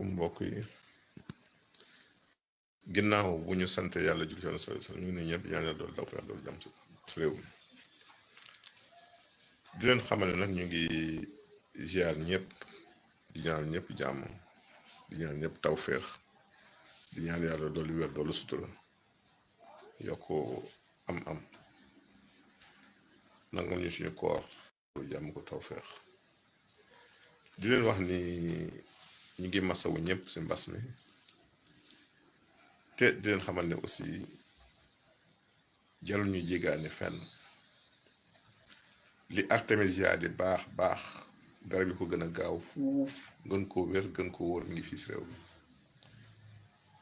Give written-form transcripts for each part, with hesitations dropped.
mbokk yi ginnaaw bu ñu sant yàlla julli ci Yonent bi ñu ngi nuyu ñëpp ñaan yàlla doolu daw feex doolu jàmm ci réew mi di leen xamal ne nag ñu ngi ziar ñëpp di ñaan ñëpp jàmm di ñaan ñëpp taw feex di ñaan yàlla doolu wér doolu sutura yokk am nangul ñu suñu koor jàmm ko taw feex di leen wax ni ñu ngi masawu ñëpp ci mbas mi te di leen xamal ne aussi jarul ñu jégaani fenn li artémisia di baax garab yi ko gën a gaaw fuuf gën koo wér gën koo wóor mi ngi fii ci réew mi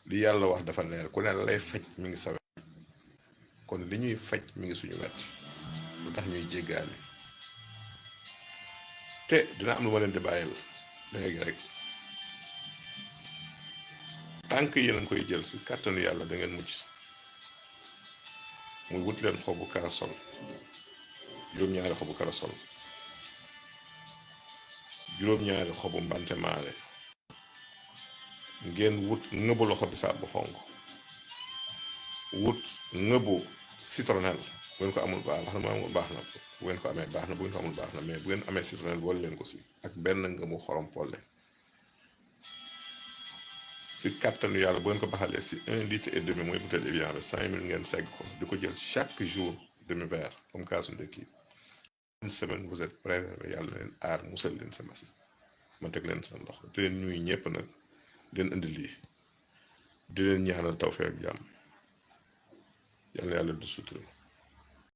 li yàlla wax dafa leer ku ne la lay faj mi ngi sa wet kon li ñuy faj mi ngi suñu wet lu tax ñuy jégaani te dina am lu ma leen di bàyyil léegi rek tànk yéen a ngi koy jël ci kàttanu yàlla da ngeen mucc muy wut leen xobu karasol juróom-ñaari xobu karasol juróom-ñaari xobu mbante maale ngeen wut ngëbu loxo bisaab bu xonk wut ngëbu citronnelle bu ngeen ko amul baax na bu baax na bu ngeen ko amee baax na bu ngeen ko amul baax na mais bu ngeen amee citronnelle boole leen ko ci ak benn ngëbu xorom polle ci kàttanu yàlla bu ngeen ko baxalee ci 1,5 litre mooy bouteille Evian bi 5 000 ngeen segg ko di ko jël chaque jour demi-verre comme kaasu ndekki une semaine vous êtes préservé yàlla na leen aar musal leen sa machine ma teg leen seen loxo di leen ñuy ñëpp nag di leen indi lii di leen ñaanal tawfeex ak jàmm yàlla na yàlla du sutura